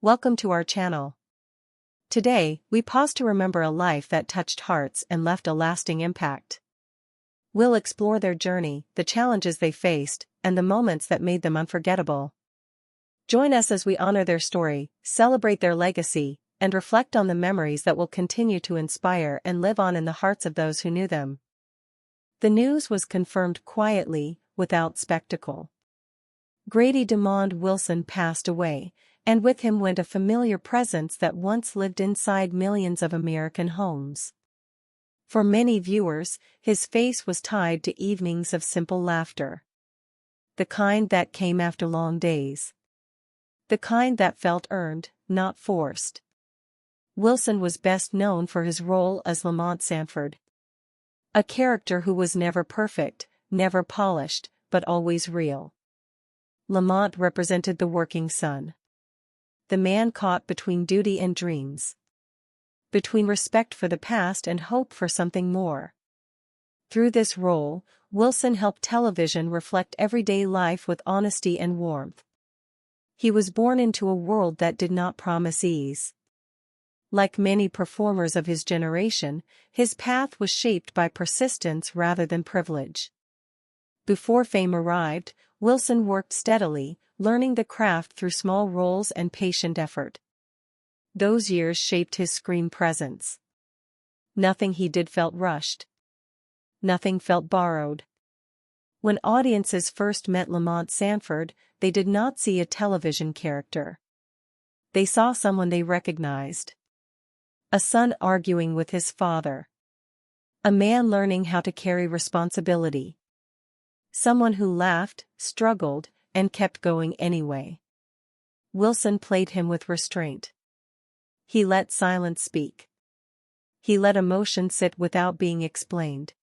Welcome to our channel. Today, we pause to remember a life that touched hearts and left a lasting impact. We'll explore their journey, the challenges they faced, and the moments that made them unforgettable. Join us as we honor their story, celebrate their legacy, and reflect on the memories that will continue to inspire and live on in the hearts of those who knew them. The news was confirmed quietly, without spectacle. Grady Wilson passed away, and with him went a familiar presence that once lived inside millions of American homes. For many viewers, his face was tied to evenings of simple laughter. The kind that came after long days. The kind that felt earned, not forced. Wilson was best known for his role as Lamont Sanford. A character who was never perfect, never polished, but always real. Lamont represented the working son. The man caught between duty and dreams. Between respect for the past and hope for something more. Through this role, Wilson helped television reflect everyday life with honesty and warmth. He was born into a world that did not promise ease. Like many performers of his generation, his path was shaped by persistence rather than privilege. Before fame arrived, Wilson worked steadily, learning the craft through small roles and patient effort. Those years shaped his screen presence. Nothing he did felt rushed. Nothing felt borrowed. When audiences first met Lamont Sanford, they did not see a television character. They saw someone they recognized. A son arguing with his father. A man learning how to carry responsibility. Someone who laughed, struggled, and kept going anyway. Wilson played him with restraint. He let silence speak. He let emotion sit without being explained.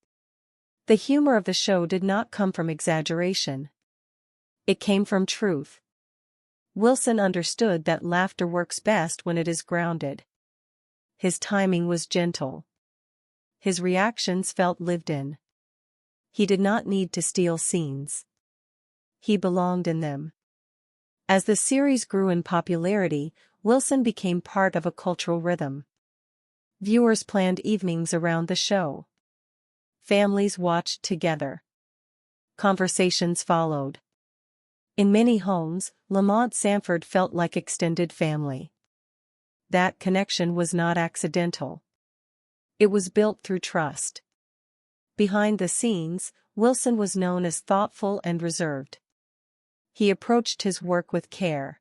The humor of the show did not come from exaggeration. It came from truth. Wilson understood that laughter works best when it is grounded. His timing was gentle. His reactions felt lived in. He did not need to steal scenes. He belonged in them. As the series grew in popularity, Wilson became part of a cultural rhythm. Viewers planned evenings around the show. Families watched together. Conversations followed. In many homes, Lamont Sanford felt like extended family. That connection was not accidental. It was built through trust. Behind the scenes, Wilson was known as thoughtful and reserved. He approached his work with care.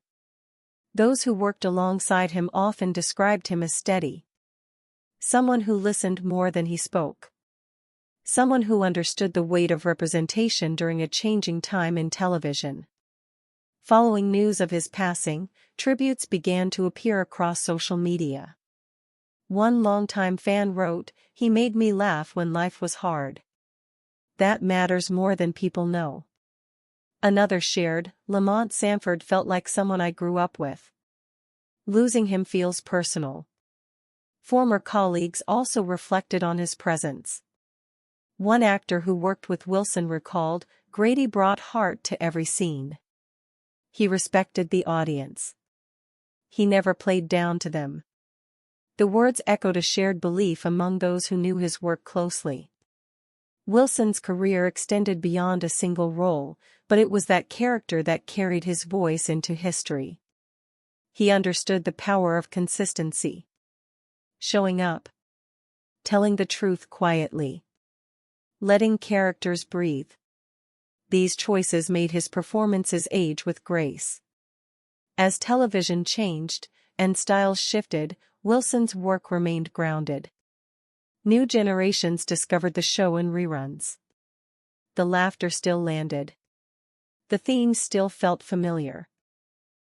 Those who worked alongside him often described him as steady. Someone who listened more than he spoke. Someone who understood the weight of representation during a changing time in television. Following news of his passing, tributes began to appear across social media. One longtime fan wrote, "He made me laugh when life was hard. That matters more than people know." Another shared, "Lamont Sanford felt like someone I grew up with. Losing him feels personal." Former colleagues also reflected on his presence. One actor who worked with Wilson recalled, "Grady brought heart to every scene. He respected the audience. He never played down to them." The words echoed a shared belief among those who knew his work closely. Wilson's career extended beyond a single role, but it was that character that carried his voice into history. He understood the power of consistency. Showing up. Telling the truth quietly. Letting characters breathe. These choices made his performances age with grace. As television changed, and styles shifted, Wilson's work remained grounded. New generations discovered the show in reruns. The laughter still landed. The themes still felt familiar.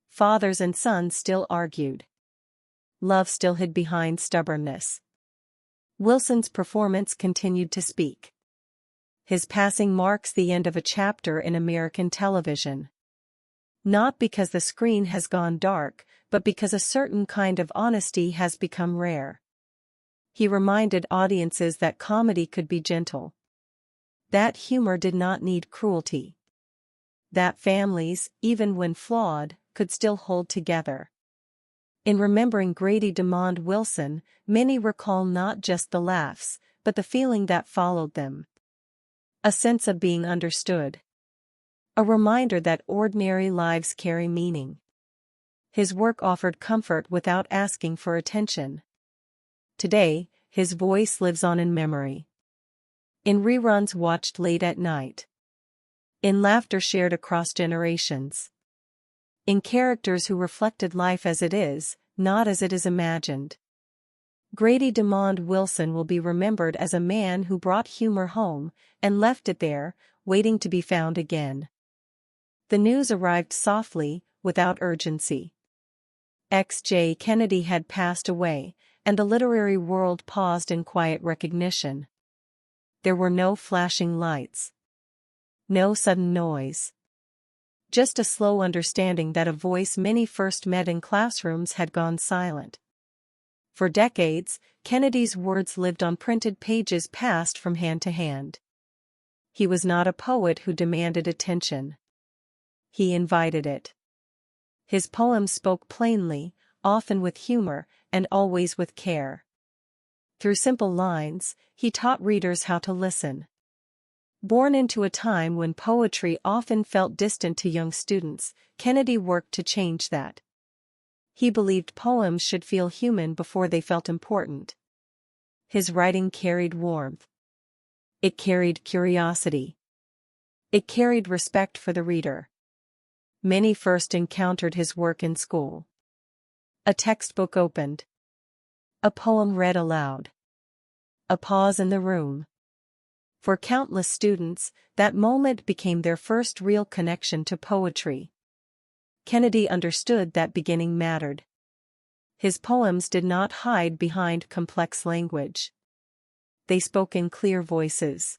Fathers and sons still argued. Love still hid behind stubbornness. Wilson's performance continued to speak. His passing marks the end of a chapter in American television. Not because the screen has gone dark, but because a certain kind of honesty has become rare. He reminded audiences that comedy could be gentle. That humor did not need cruelty. That families, even when flawed, could still hold together. In remembering Grady Wilson, many recall not just the laughs, but the feeling that followed them. A sense of being understood. A reminder that ordinary lives carry meaning. His work offered comfort without asking for attention. Today, his voice lives on in memory. In reruns watched late at night. In laughter shared across generations. In characters who reflected life as it is, not as it is imagined. Grady Wilson will be remembered as a man who brought humor home, and left it there, waiting to be found again. The news arrived softly, without urgency. J. Kennedy had passed away, and the literary world paused in quiet recognition. There were no flashing lights. No sudden noise. Just a slow understanding that a voice many first met in classrooms had gone silent. For decades, Kennedy's words lived on printed pages passed from hand to hand. He was not a poet who demanded attention. He invited it. His poems spoke plainly, often with humor, and always with care. Through simple lines, he taught readers how to listen. Born into a time when poetry often felt distant to young students, Kennedy worked to change that. He believed poems should feel human before they felt important. His writing carried warmth. It carried curiosity. It carried respect for the reader. Many first encountered his work in school. A textbook opened. A poem read aloud. A pause in the room. For countless students, that moment became their first real connection to poetry. Kennedy understood that beginning mattered. His poems did not hide behind complex language. They spoke in clear voices.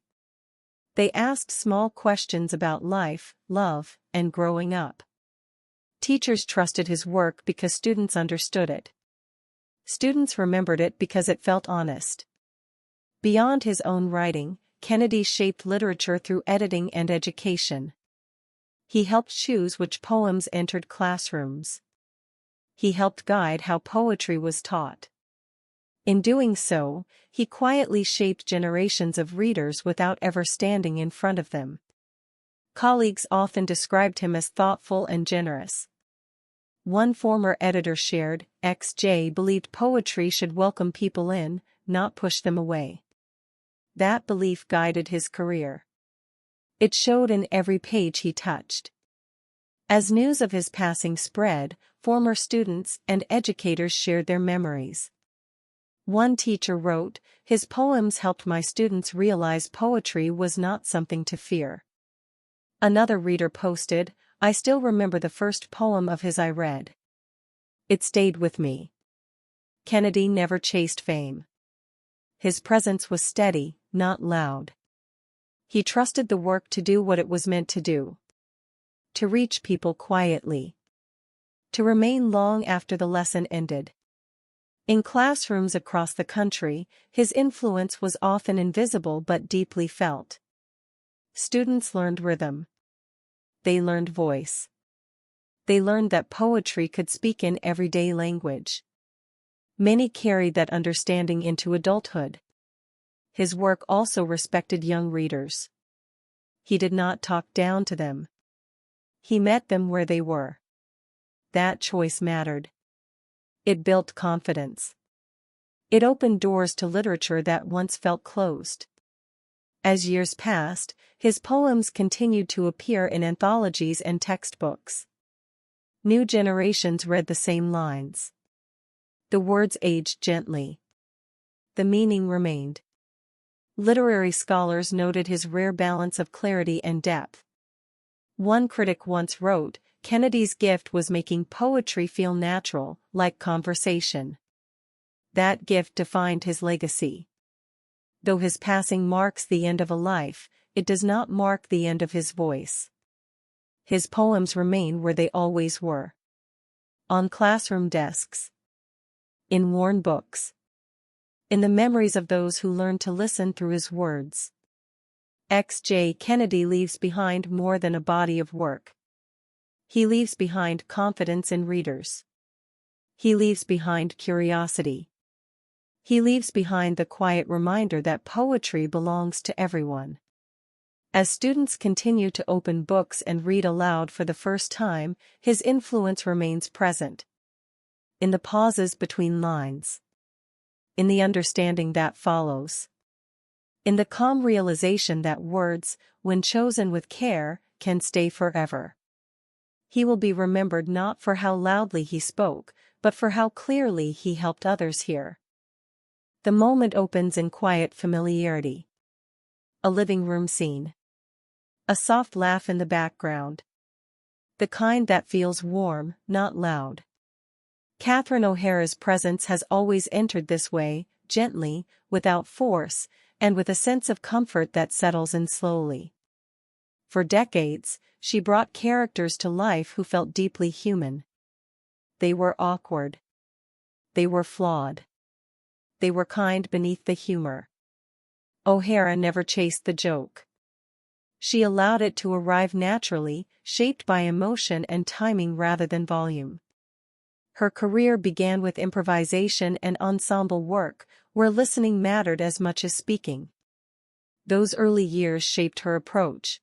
They asked small questions about life, love, and growing up. Teachers trusted his work because students understood it. Students remembered it because it felt honest. Beyond his own writing, Kennedy shaped literature through editing and education. He helped choose which poems entered classrooms. He helped guide how poetry was taught. In doing so, he quietly shaped generations of readers without ever standing in front of them. Colleagues often described him as thoughtful and generous. One former editor shared, XJ believed poetry should welcome people in, not push them away. That belief guided his career. It showed in every page he touched. As news of his passing spread, former students and educators shared their memories. One teacher wrote, "His poems helped my students realize poetry was not something to fear." Another reader posted, "I still remember the first poem of his I read. It stayed with me." Kennedy never chased fame. His presence was steady, not loud. He trusted the work to do what it was meant to do. To reach people quietly. To remain long after the lesson ended. In classrooms across the country, his influence was often invisible but deeply felt. Students learned rhythm. They learned voice. They learned that poetry could speak in everyday language. Many carried that understanding into adulthood. His work also respected young readers. He did not talk down to them. He met them where they were. That choice mattered. It built confidence. It opened doors to literature that once felt closed. As years passed, his poems continued to appear in anthologies and textbooks. New generations read the same lines. The words aged gently. The meaning remained. Literary scholars noted his rare balance of clarity and depth. One critic once wrote, "Kennedy's gift was making poetry feel natural, like conversation." That gift defined his legacy. Though his passing marks the end of a life, it does not mark the end of his voice. His poems remain where they always were. On classroom desks. In worn books. In the memories of those who learned to listen through his words. J. Kennedy leaves behind more than a body of work. He leaves behind confidence in readers. He leaves behind curiosity. He leaves behind the quiet reminder that poetry belongs to everyone. As students continue to open books and read aloud for the first time, his influence remains present. In the pauses between lines. In the understanding that follows. In the calm realization that words, when chosen with care, can stay forever. He will be remembered not for how loudly he spoke, but for how clearly he helped others hear. The moment opens in quiet familiarity. A living room scene. A soft laugh in the background. The kind that feels warm, not loud. Catherine O'Hara's presence has always entered this way, gently, without force, and with a sense of comfort that settles in slowly. For decades, she brought characters to life who felt deeply human. They were awkward. They were flawed. They were kind beneath the humor. O'Hara never chased the joke. She allowed it to arrive naturally, shaped by emotion and timing rather than volume. Her career began with improvisation and ensemble work, where listening mattered as much as speaking. Those early years shaped her approach.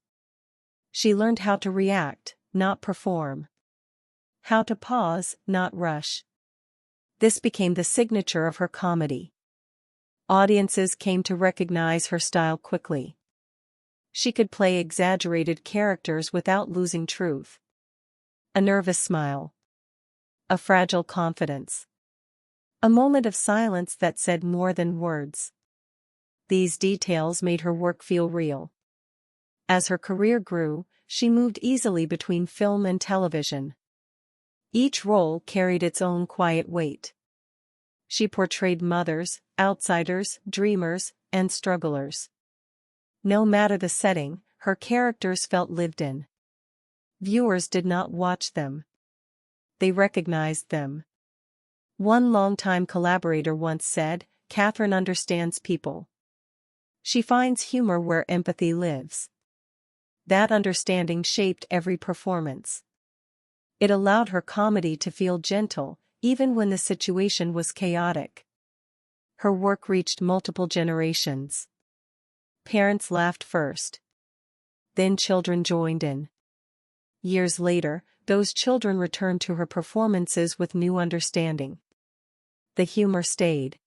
She learned how to react, not perform. How to pause, not rush. This became the signature of her comedy. Audiences came to recognize her style quickly. She could play exaggerated characters without losing truth. A nervous smile. A fragile confidence. A moment of silence that said more than words. These details made her work feel real. As her career grew, she moved easily between film and television. Each role carried its own quiet weight. She portrayed mothers, outsiders, dreamers, and strugglers. No matter the setting, her characters felt lived in. Viewers did not watch them. They recognized them. One longtime collaborator once said, "Catherine understands people. She finds humor where empathy lives." That understanding shaped every performance. It allowed her comedy to feel gentle, even when the situation was chaotic. Her work reached multiple generations. Parents laughed first. Then children joined in. Years later, those children returned to her performances with new understanding. The humor stayed.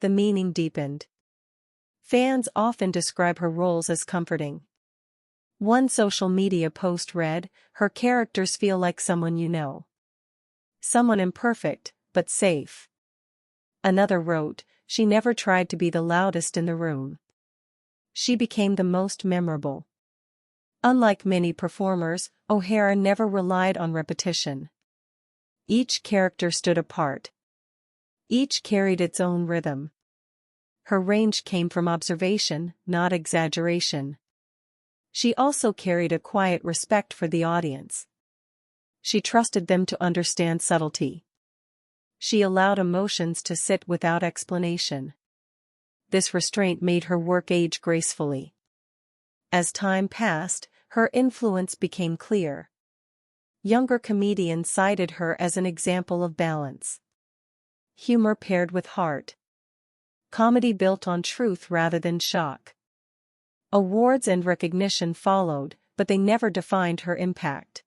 The meaning deepened. Fans often describe her roles as comforting. One social media post read, "Her characters feel like someone you know. Someone imperfect, but safe." Another wrote, "She never tried to be the loudest in the room. She became the most memorable." Unlike many performers, O'Hara never relied on repetition. Each character stood apart. Each carried its own rhythm. Her range came from observation, not exaggeration. She also carried a quiet respect for the audience. She trusted them to understand subtlety. She allowed emotions to sit without explanation. This restraint made her work age gracefully. As time passed, her influence became clear. Younger comedians cited her as an example of balance. Humor paired with heart. Comedy built on truth rather than shock. Awards and recognition followed, but they never defined her impact.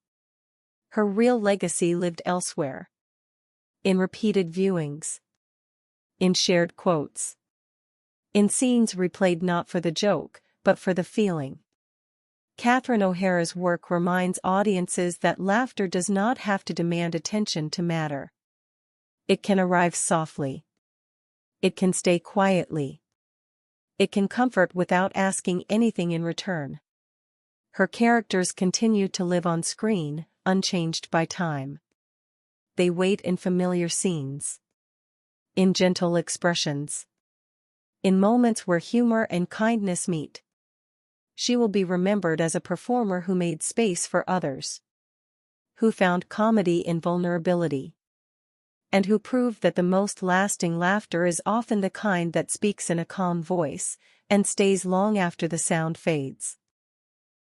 Her real legacy lived elsewhere. In repeated viewings. In shared quotes. In scenes replayed not for the joke, but for the feeling. Catherine O'Hara's work reminds audiences that laughter does not have to demand attention to matter. It can arrive softly. It can stay quietly. It can comfort without asking anything in return. Her characters continue to live on screen, unchanged by time. They wait in familiar scenes. In gentle expressions. In moments where humor and kindness meet. She will be remembered as a performer who made space for others. Who found comedy in vulnerability. And who proved that the most lasting laughter is often the kind that speaks in a calm voice, and stays long after the sound fades.